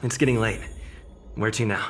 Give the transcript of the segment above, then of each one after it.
It's getting late. Where to now?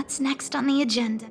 What's next on the agenda?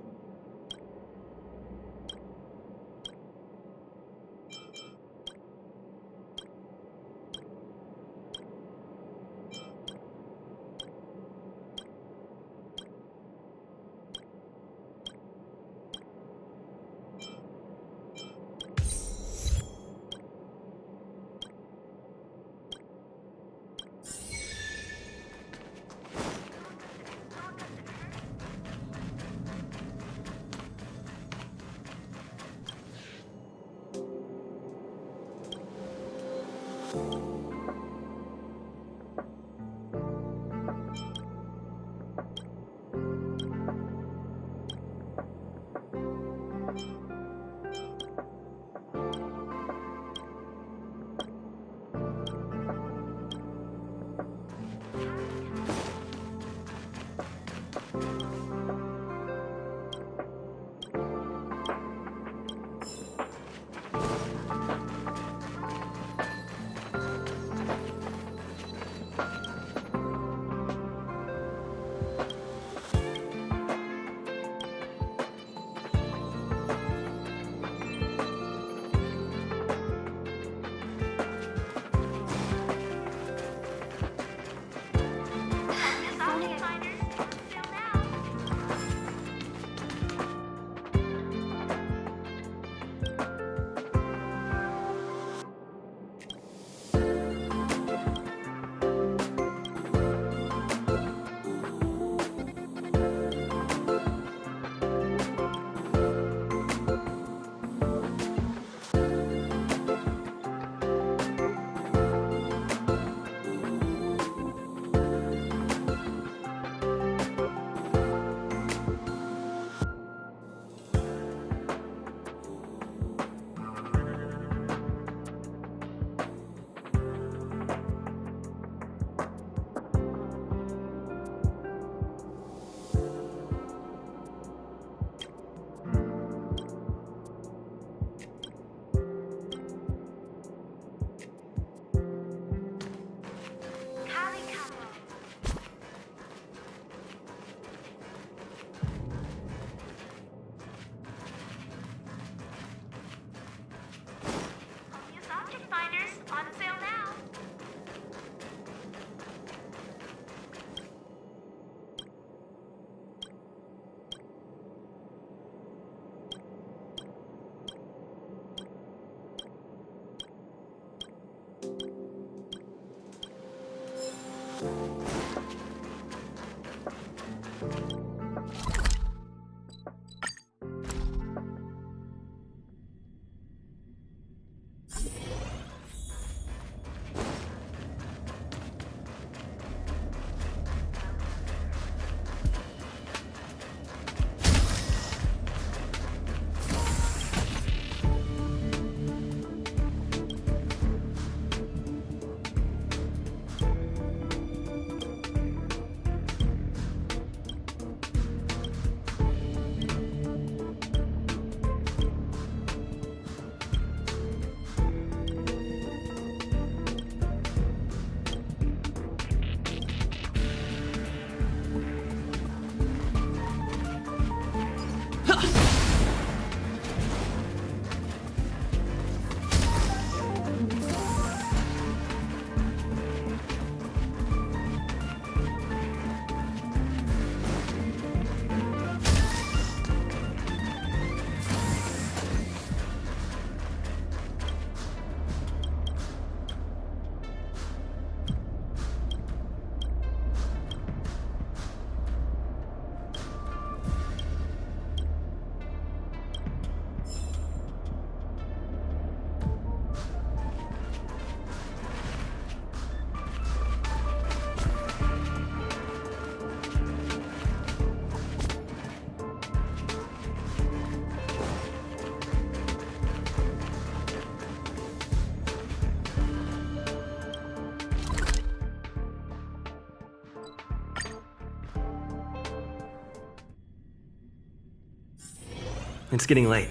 It's getting late.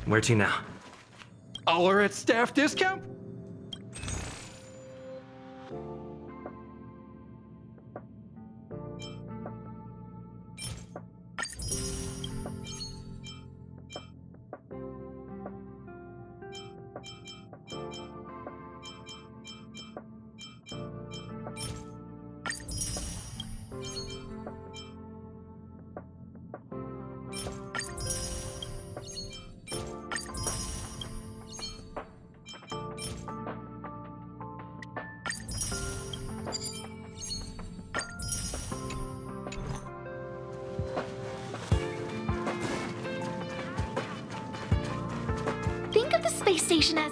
Where to now? All are at staff discount? Think of the space station as...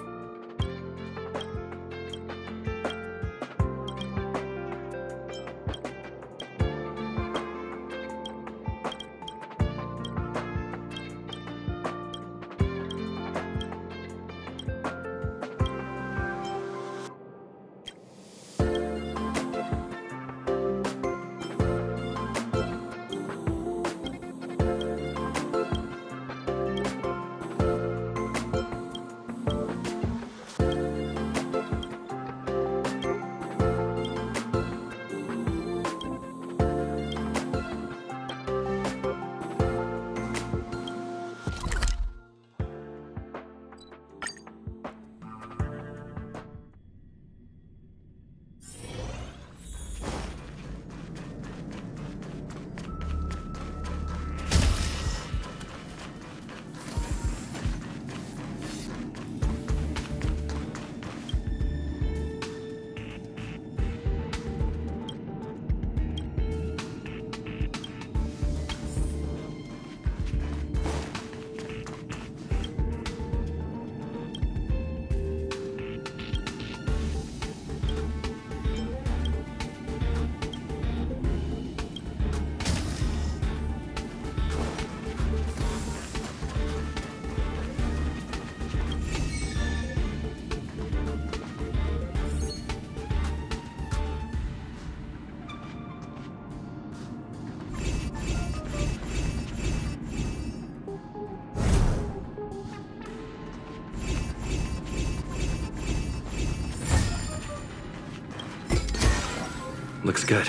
Looks good.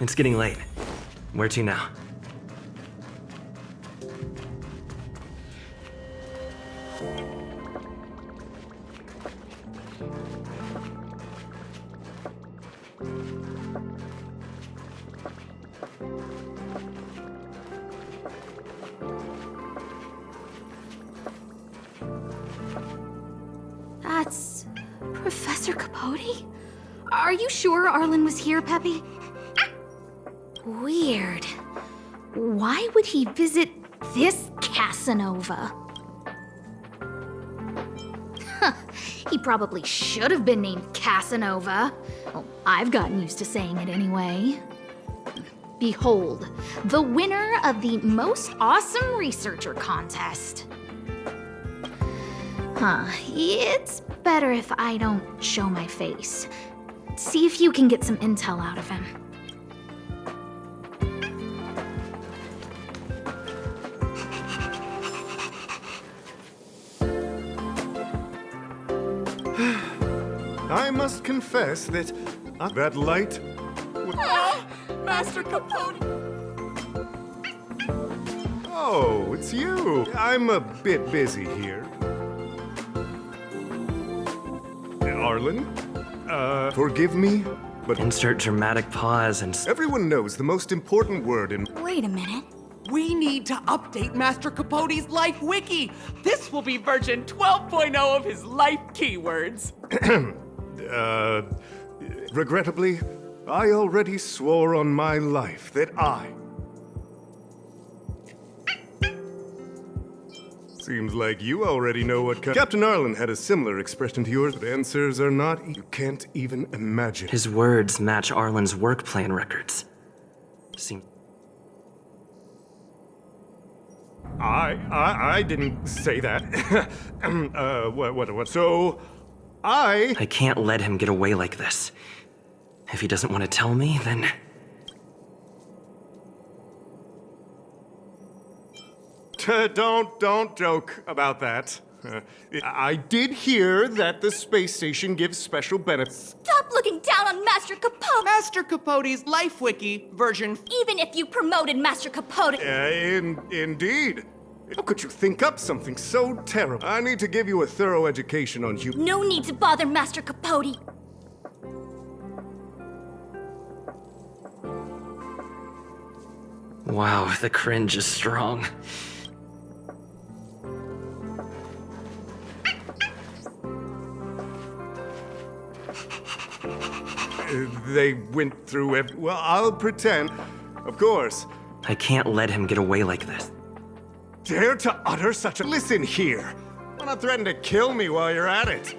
It's getting late. Where to now? That's Professor Capote? Are you sure Arlen was here, Peppy? Weird. Why would he visit this Casanova? He probably should have been named Casanova. Well, I've gotten used to saying it anyway. Behold, the winner of the Most Awesome Researcher contest. It's better if I don't show my face. See if you can get some intel out of him. I must confess that that light. Master Capote! Oh, it's you. I'm a bit busy here. Arlen, forgive me, but Insert dramatic pause and everyone knows the most important word in. Wait a minute. We need to update Master Capote's life wiki. This will be version 12.0 of his life keywords. Regrettably, I already swore on my life that I. Seems like you already know what Captain Arlen had a similar expression to yours, but answers are not. You can't even imagine. his words match Arlen's work plan records. Seem I didn't say that. What? So, I can't let him get away like this. If he doesn't want to tell me, then Don't joke about that. I did hear that the space station gives special benefits. Stop looking down on Master Capote! Master Capote's life wiki version. Even if you promoted Master Capote, Indeed. How could you think up something so terrible? I need to give you a thorough education on human. no need to bother Master Capote. wow, the cringe is strong. They went through every. Well, I'll pretend. Of course. I can't let him get away like this. Dare to utter such a. Listen here. Why not threaten to kill me while you're at it?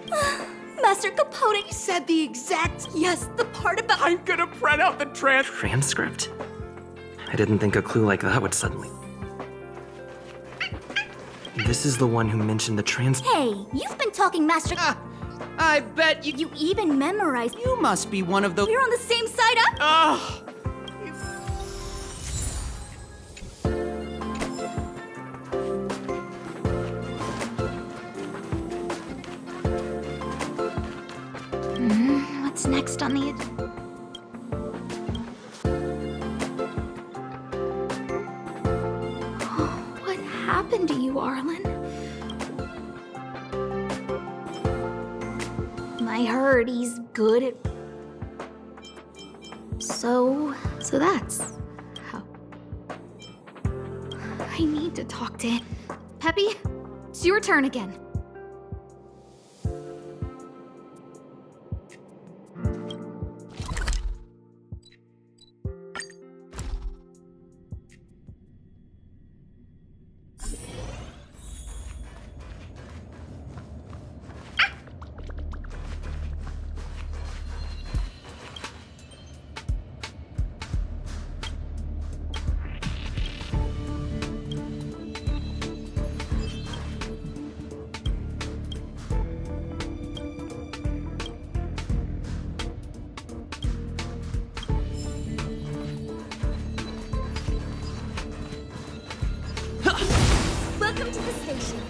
Master Capote Said the exact. yes, the part about I'm gonna print out the Transcript? I didn't think a clue like that would suddenly. This is the one who mentioned the Hey, you've been talking Master. I bet you. You even memorized. You must be one of those. You're on the same side up. Ugh. What's next on the... What happened to you, Arlen? I heard he's good at... So that's how... I need to talk to... Peppy, it's your turn again. Welcome to the station.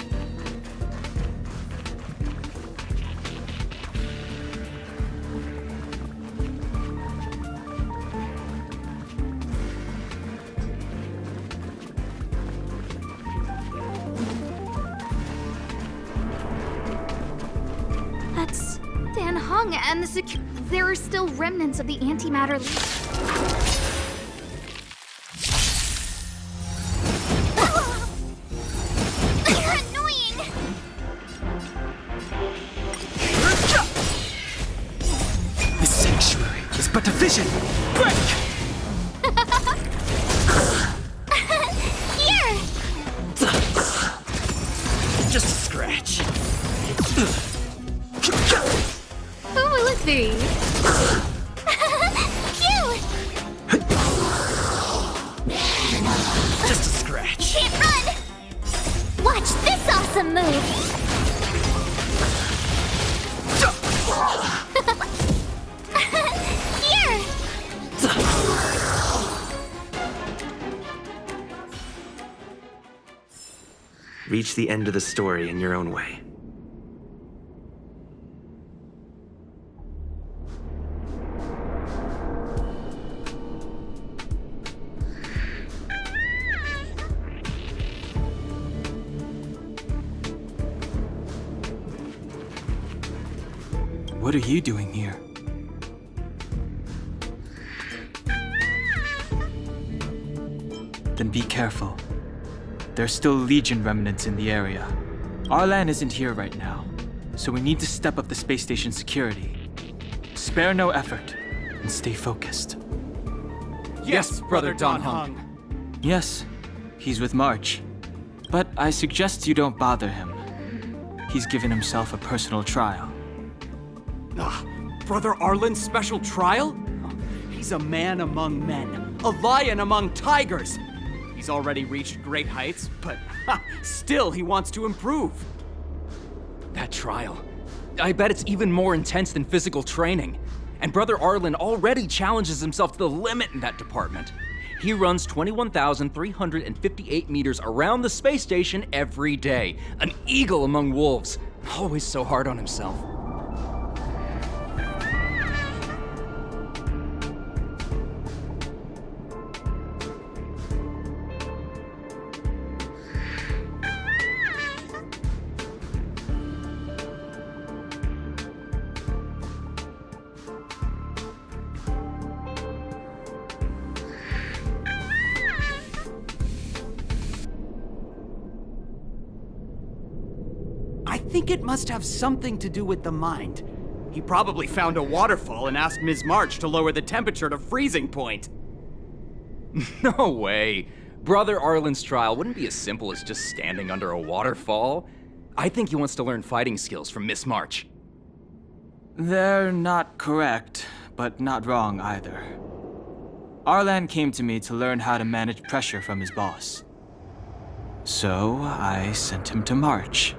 That's Dan Hung and the There are still remnants of the antimatter You're annoying! The sanctuary is but a vision. Break! Here! Just a scratch. Who will it be? Phew! Just a scratch. Can't run! Watch this awesome move! Here! Reach the end of the story in your own way. What are you doing here? Then be careful. There's still Legion remnants in the area. Arlan isn't here right now, so we need to step up the space station security. Spare no effort and stay focused. Yes, Brother Don Hung. Yes, he's with March, but I suggest you don't bother him. He's given himself a personal trial. Brother Arlen's special trial? He's a man among men, a lion among tigers. He's already reached great heights, but still he wants to improve. That trial. I bet it's even more intense than physical training. And Brother Arlen already challenges himself to the limit in that department. He runs 21,358 meters around the space station every day. An eagle among wolves. Always so hard on himself. I think it must have something to do with the mind. He probably found a waterfall and asked Ms. March to lower the temperature to freezing point. No way. Brother Arlen's trial wouldn't be as simple as just standing under a waterfall. I think he wants to learn fighting skills from Miss March. They're not correct, but not wrong either. Arlan came to me to learn how to manage pressure from his boss. So I sent him to March.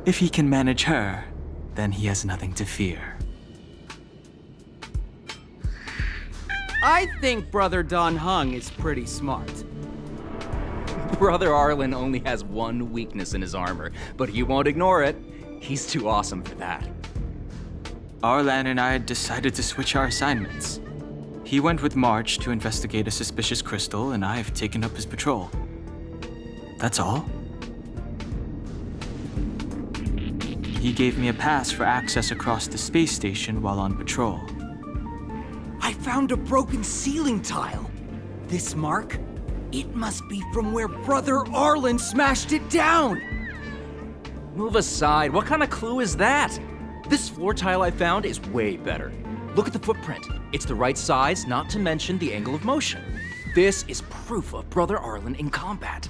If he can manage her, then he has nothing to fear. I think Brother Don Hung is pretty smart. Brother Arlen only has one weakness in his armor, but he won't ignore it. He's too awesome for that. Arlan and I decided to switch our assignments. He went with March to investigate a suspicious crystal, and I've taken up his patrol. That's all. He gave me a pass for access across the space station while on patrol. I found a broken ceiling tile. This mark? It must be from where Brother Arlen smashed it down! Move aside, what kind of clue is that? This floor tile I found is way better. Look at the footprint. It's the right size, not to mention the angle of motion. This is proof of Brother Arlen in combat.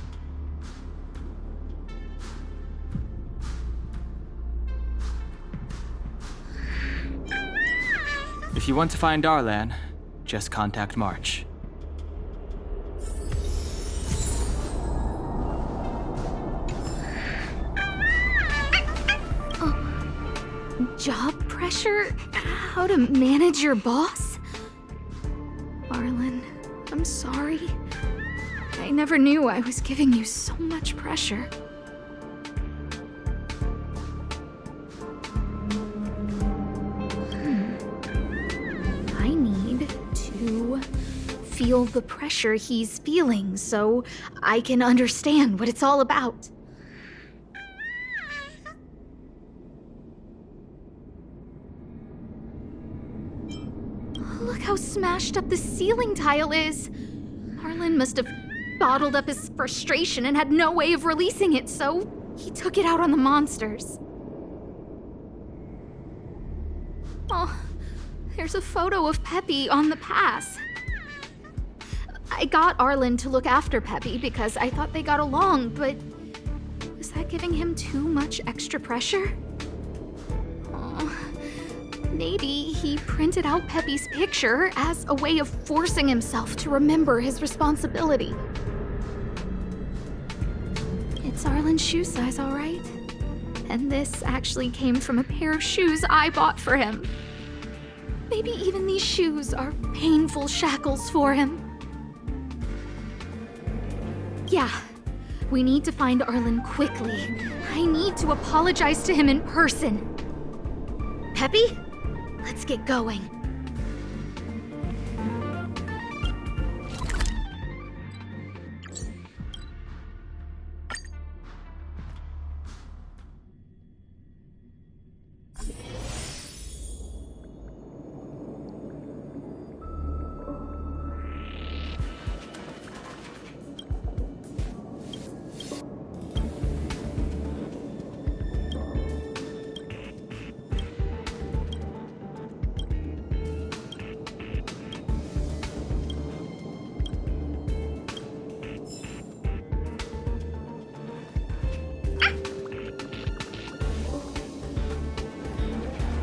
If you want to find Arlan, just contact March. Job pressure? How to manage your boss? Arlen, I'm sorry. I never knew I was giving you so much pressure. I need to feel the pressure he's feeling so I can understand what it's all about. Look how smashed up the ceiling tile is. Arlen must have bottled up his frustration and had no way of releasing it, so he took it out on the monsters. Oh, there's a photo of Peppy on the pass. I got Arlen to look after Peppy because I thought they got along, but was that giving him too much extra pressure? Maybe he printed out Peppy's picture as a way of forcing himself to remember his responsibility. It's Arlen's shoe size, all right. And this actually came from a pair of shoes I bought for him. Maybe even these shoes are painful shackles for him. Yeah, we need to find Arlen quickly. I need to apologize to him in person. Peppy? Let's get going.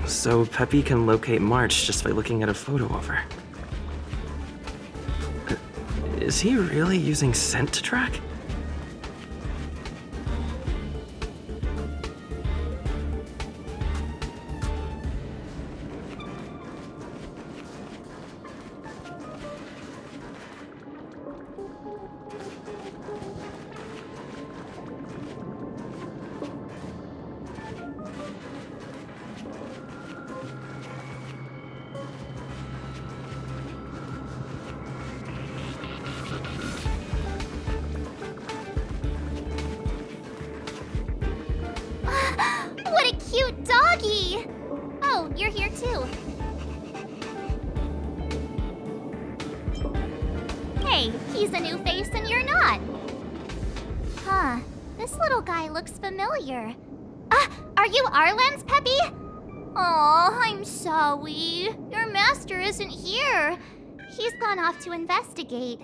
So Peppy can locate March just by looking at a photo of her. Is he really using scent to track? What a cute doggy! Oh, you're here too. Hey, he's a new face and you're not. Huh, this little guy looks familiar. Are you Arlen's Peppy? Oh, I'm sorry. Your master isn't here. He's gone off to investigate.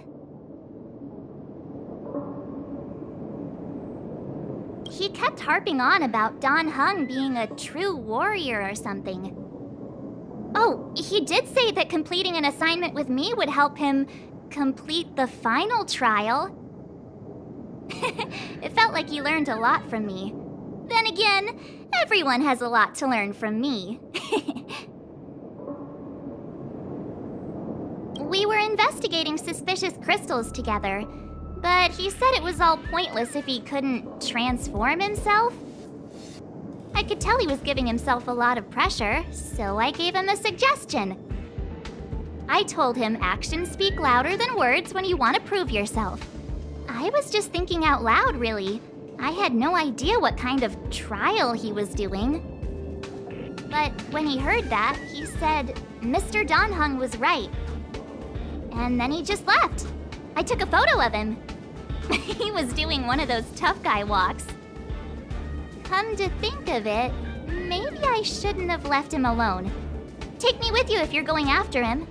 He kept harping on about Don Hung being a true warrior or something. Oh, he did say that completing an assignment with me would help him complete the final trial. It felt like he learned a lot from me. Then again, everyone has a lot to learn from me. We were investigating suspicious crystals together. But he said it was all pointless if he couldn't transform himself. I could tell he was giving himself a lot of pressure, so I gave him a suggestion. I told him actions speak louder than words when you want to prove yourself. I was just thinking out loud, really. I had no idea what kind of trial he was doing. But when he heard that, he said Mr. Donhung was right. And then he just left. I took a photo of him. He was doing one of those tough guy walks. Come to think of it, maybe I shouldn't have left him alone. Take me with you if you're going after him.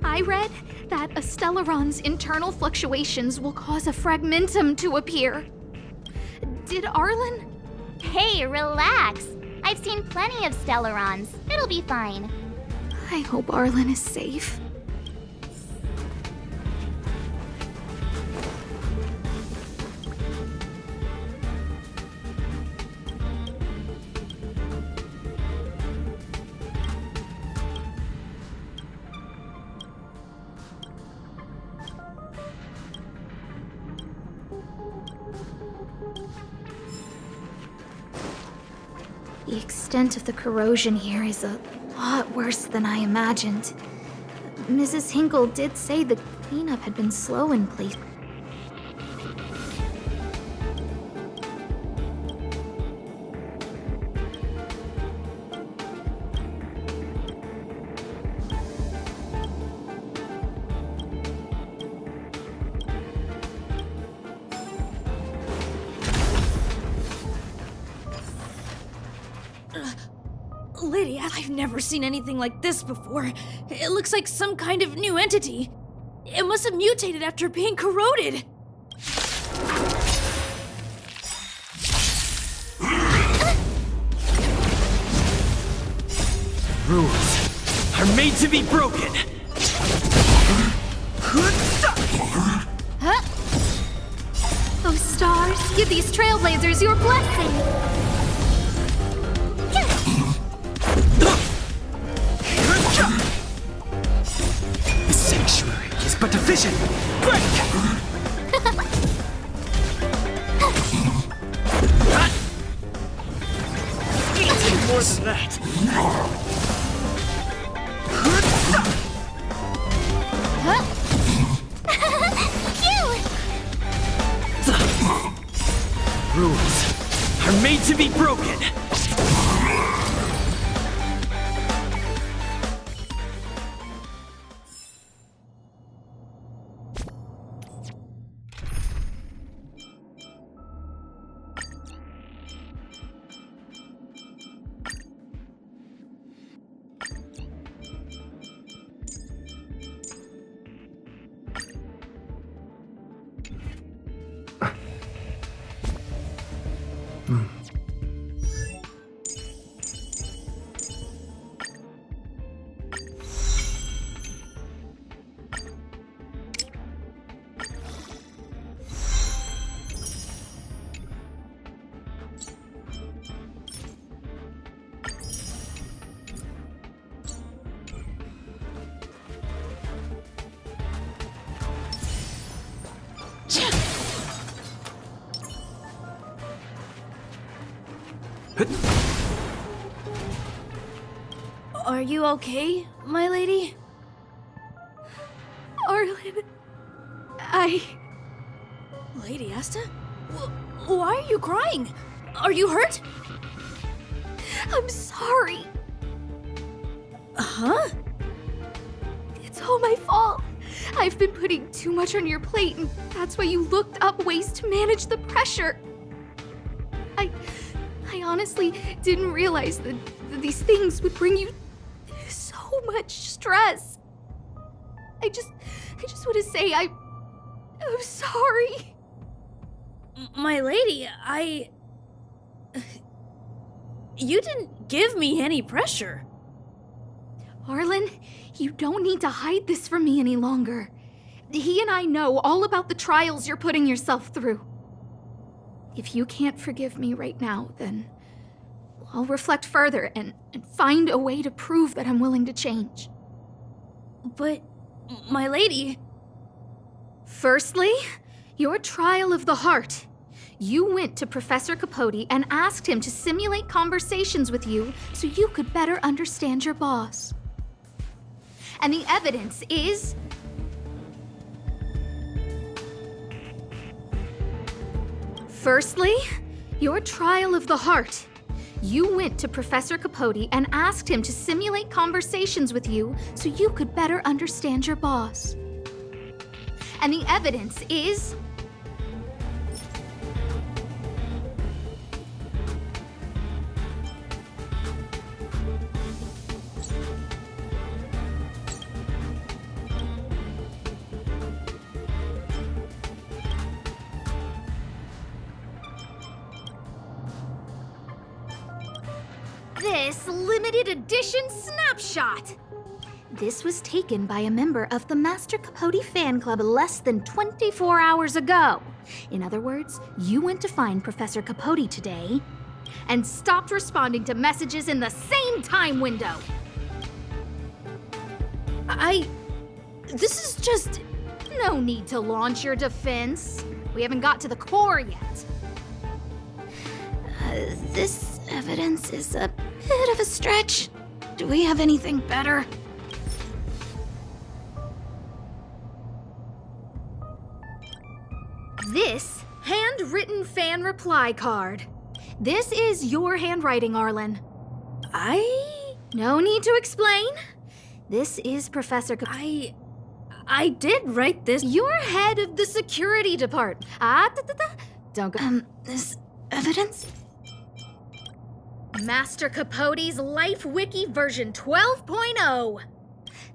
I read that a Stellaron's internal fluctuations will cause a fragmentum to appear. Did Arlen? Hey, relax. I've seen plenty of Stellarons. It'll be fine. I hope Arlen is safe. The extent of the corrosion here is a lot worse than I imagined. Mrs. Hinkle did say the cleanup had been slow in places. Lady, I've never seen anything like this before. It looks like some kind of new entity. It must have mutated after being corroded. Rules are made to be broken. Those stars, give these trailblazers your blessing! The sanctuary is but a vision. Break! Anything more than that. Rules are made to be broken. Are you okay, my lady? Arlen, Lady Asta? Why are you crying? Are you hurt? I'm sorry. Huh? It's all my fault. I've been putting too much on your plate, and that's why you looked up ways to manage the pressure. I honestly didn't realize that these things would bring you so much stress. I just want to say I'm sorry. My lady, You didn't give me any pressure. Arlen, you don't need to hide this from me any longer. He and I know all about the trials you're putting yourself through. If you can't forgive me right now, then I'll reflect further and find a way to prove that I'm willing to change. But, my lady... Firstly, your trial of the heart. You went to Professor Capote and asked him to simulate conversations with you so you could better understand your boss. And the evidence is... Firstly, your trial of the heart. You went to Professor Capote and asked him to simulate conversations with you so you could better understand your boss. And the evidence is... this limited edition snapshot. This was taken by a member of the Master Capote fan club less than 24 hours ago. In other words, you went to find Professor Capote today and stopped responding to messages in the same time window. This is just... No need to launch your defense. We haven't got to the core yet. This evidence is a bit of a stretch. Do we have anything better? This handwritten fan reply card. This is your handwriting, Arlen. No need to explain. This is Professor I did write this. You're head of the security department. Don't go. This evidence? Master Capote's Life Wiki version 12.0.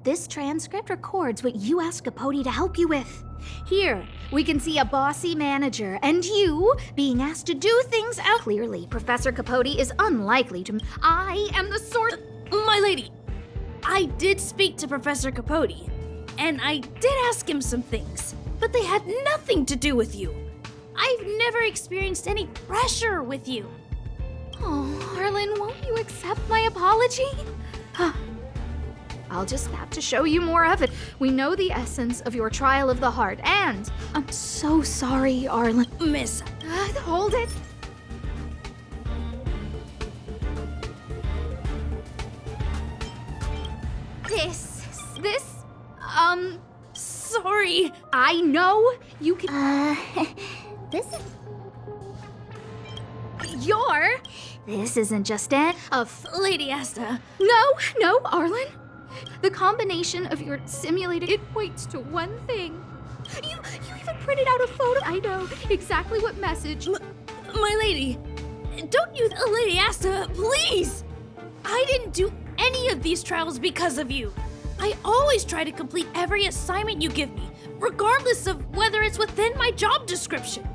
This transcript records what you asked Capote to help you with. Here, we can see a bossy manager and you being asked to do things out. Clearly, Professor Capote is unlikely to... I am the source... My lady, I did speak to Professor Capote, and I did ask him some things, but they had nothing to do with you. I've never experienced any pressure with you. Oh, Arlen, won't you accept my apology? I'll just have to show you more of it. We know the essence of your trial of the heart, and I'm so sorry, Arlen. Miss... Hold it. Sorry. I know you can... This is... This isn't just a Lady Asta. No, Arlen. The combination of your simulated... It points to one thing. You even printed out a photo. I know exactly what message... My lady, don't you... Lady Asta, please! I didn't do any of these trials because of you. I always try to complete every assignment you give me, regardless of whether it's within my job description.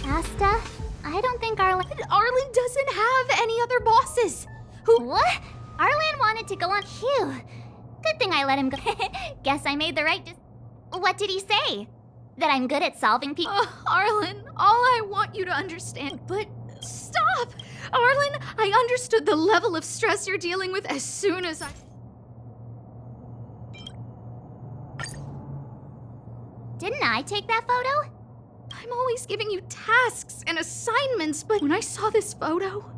Asta, I don't think Arlen doesn't have any other bosses. What? Arlen wanted to go on... Phew. Good thing I let him go. Guess I made the right What did he say? That I'm good at solving people... Arlen, all I want you to understand... But stop! Arlen, I understood the level of stress you're dealing with as soon as I... Didn't I take that photo? I'm always giving you tasks and assignments, but when I saw this photo,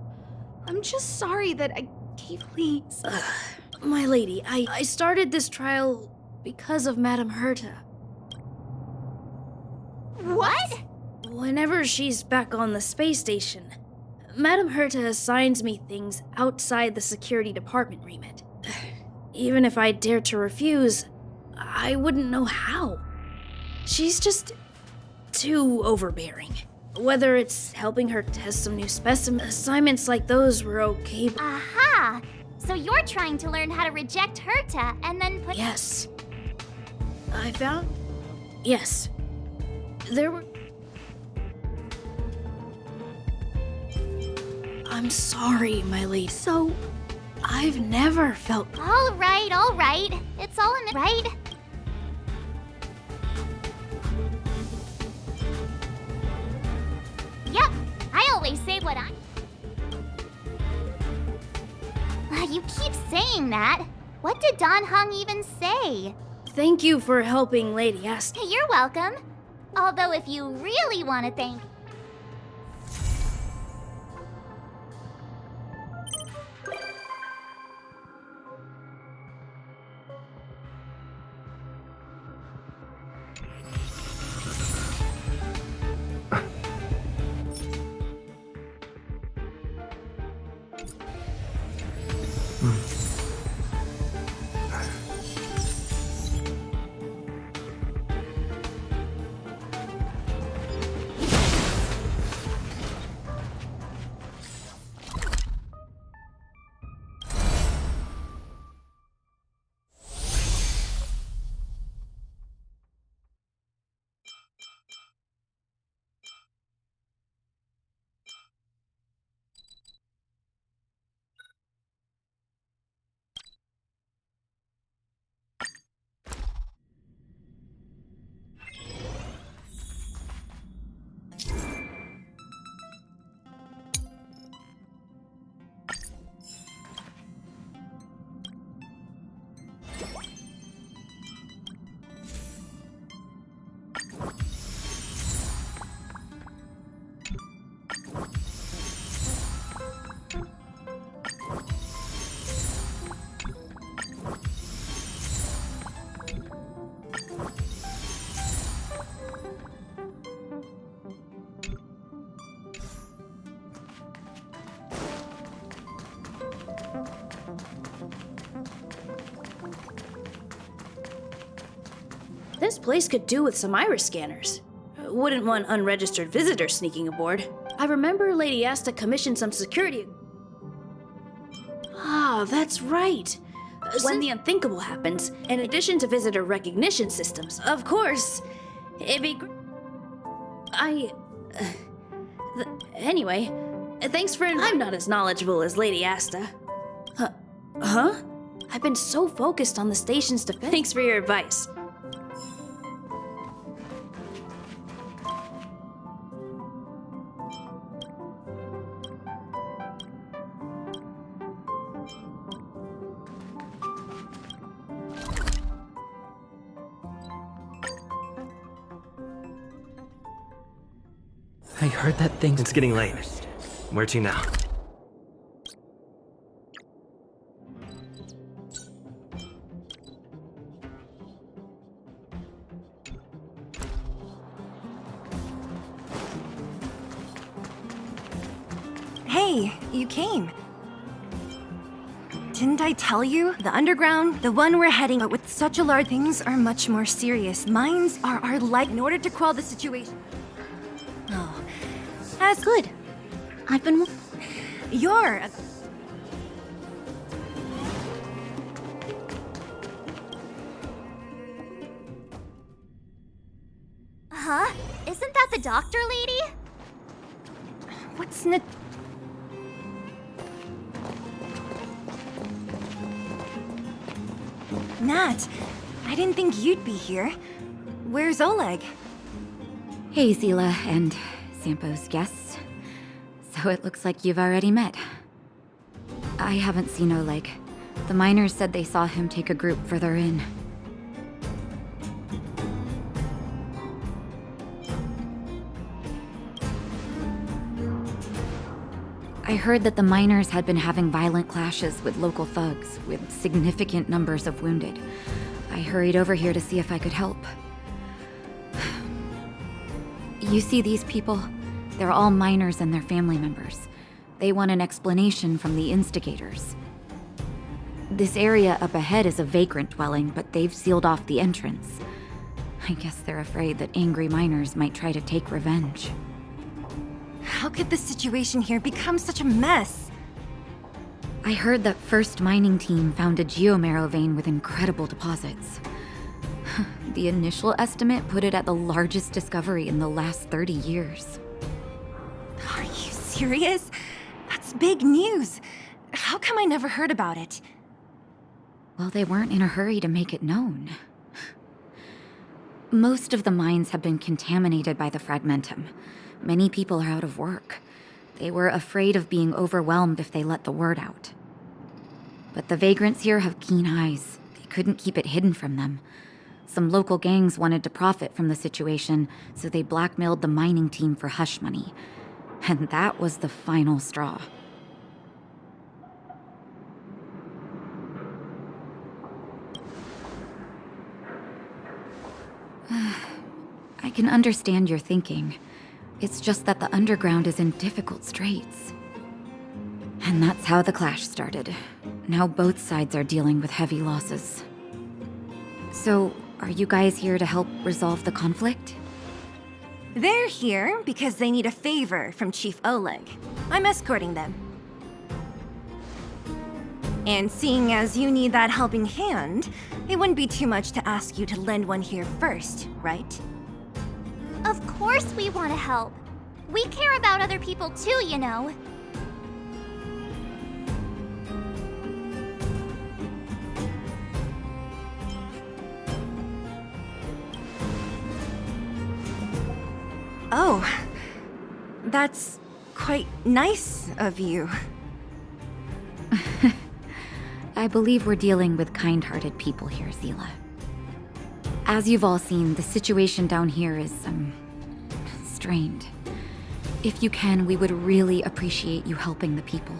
I'm just sorry that I gave leads. My lady, I started this trial because of Madame Herta. What? Whenever she's back on the space station, Madame Herta assigns me things outside the security department remit. Even if I dared to refuse, I wouldn't know how. She's just too overbearing. Whether it's helping her test some new specimen, assignments like those were okay. Aha! So you're trying to learn how to reject Herta and then put— Yes. I found? Yes. There were— I'm sorry, my lady. So, I've never felt— All right. It's all in the— right? Yep, I always say what I— You keep saying that. What did Don Hung even say? Thank you for helping Lady Asta. You're welcome. Although if you really want to thank— This place could do with some iris scanners. Wouldn't want unregistered visitors sneaking aboard. I remember Lady Asta commissioned some security— Ah, that's right. When the unthinkable happens, in addition to visitor recognition systems, of course, it'd be anyway, thanks for— I'm not as knowledgeable as Lady Asta. Huh? I've been so focused on the station's defense. Thanks for your advice. I heard that thing. It's getting late. Where to now? Hey, you came. Didn't I tell you? The underground, the one we're heading, but with such a large— things are much more serious. Mines are our life in order to quell the situation. Oh, that's good. I've been— You're— Huh? Isn't that the doctor lady? What's Nat, I didn't think you'd be here. Where's Oleg? Hey, Zila and Sampo's guests. So it looks like you've already met. I haven't seen Oleg. The miners said they saw him take a group further in. I heard that the miners had been having violent clashes with local thugs, with significant numbers of wounded. I hurried over here to see if I could help. You see these people? They're all miners and their family members. They want an explanation from the instigators. This area up ahead is a vagrant dwelling, but they've sealed off the entrance. I guess they're afraid that angry miners might try to take revenge. How could the situation here become such a mess? I heard that First Mining Team found a geomarrow vein with incredible deposits. The initial estimate put it at the largest discovery in the last 30 years. Are you serious? That's big news. How come I never heard about it? Well, they weren't in a hurry to make it known. Most of the mines have been contaminated by the fragmentum. Many people are out of work. They were afraid of being overwhelmed if they let the word out. But the vagrants here have keen eyes. They couldn't keep it hidden from them. Some local gangs wanted to profit from the situation, so they blackmailed the mining team for hush money. And that was the final straw. I can understand your thinking. It's just that the underground is in difficult straits. And that's how the clash started. Now both sides are dealing with heavy losses. So, are you guys here to help resolve the conflict? They're here because they need a favor from Chief Oleg. I'm escorting them. And seeing as you need that helping hand, it wouldn't be too much to ask you to lend one here first, right? Of course we want to help. We care about other people too, you know. Oh, that's quite nice of you. I believe we're dealing with kind-hearted people here, Zila. As you've all seen, the situation down here is, strained. If you can, we would really appreciate you helping the people.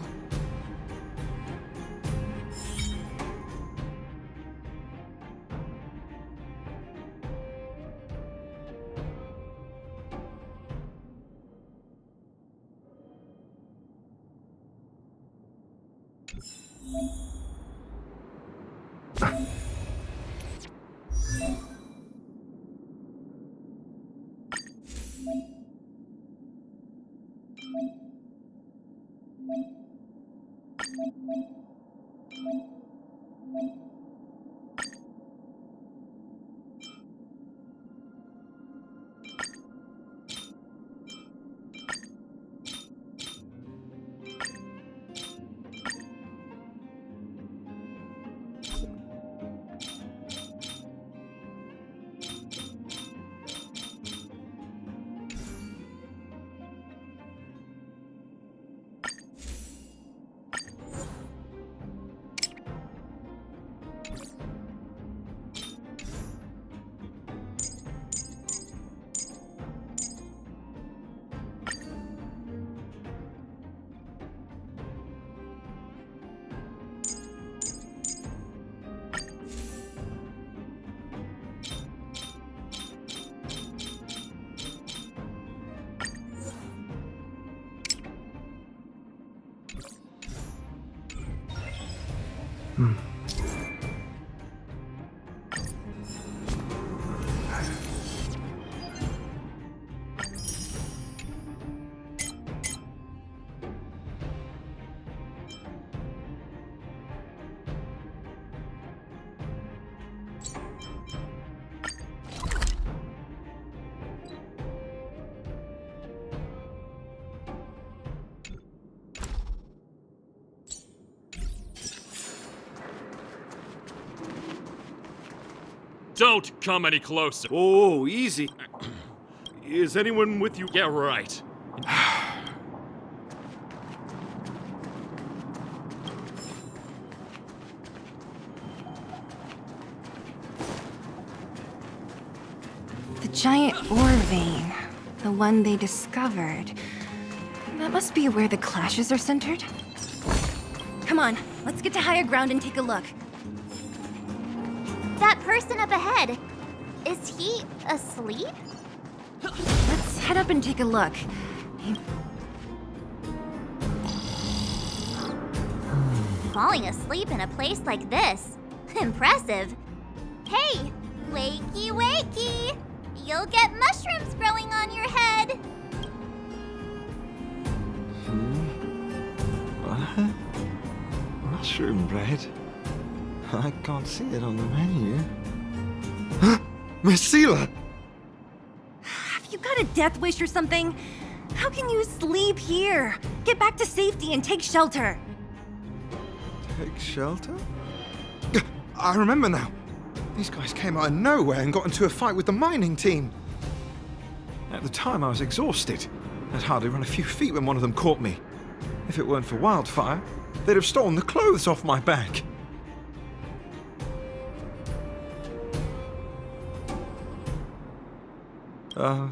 Don't come any closer. Oh, easy. Is anyone with you? Yeah, right. The giant ore vein. The one they discovered. That must be where the clashes are centered. Come on, let's get to higher ground and take a look. That person up ahead, is he asleep? Let's head up and take a look. Falling asleep in a place like this. Impressive. Hey, wakey wakey! You'll get mushrooms growing on your head. What? Mushroom bread? I can't see it on the menu. Miss Seela! Have you got a death wish or something? How can you sleep here? Get back to safety and take shelter. Take shelter? I remember now. These guys came out of nowhere and got into a fight with the mining team. At the time, I was exhausted. I'd hardly run a few feet when one of them caught me. If it weren't for Wildfire, they'd have stolen the clothes off my back.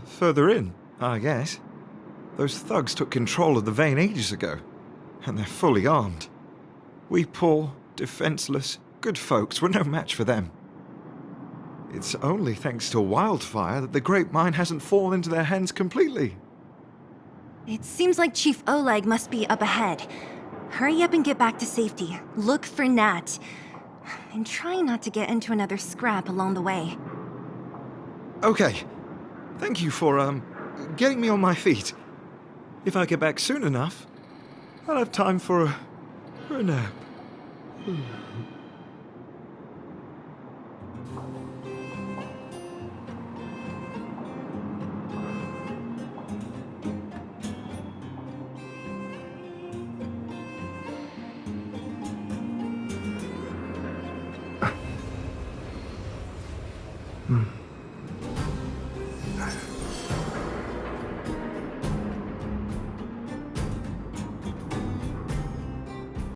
Further in, I guess. Those thugs took control of the vein ages ago, and they're fully armed. We poor, defenseless, good folks were no match for them. It's only thanks to Wildfire that the Great Mine hasn't fallen into their hands completely. It seems like Chief Oleg must be up ahead. Hurry up and get back to safety. Look for Nat. And try not to get into another scrap along the way. Okay. Thank you for, getting me on my feet. If I get back soon enough, I'll have time for a nap.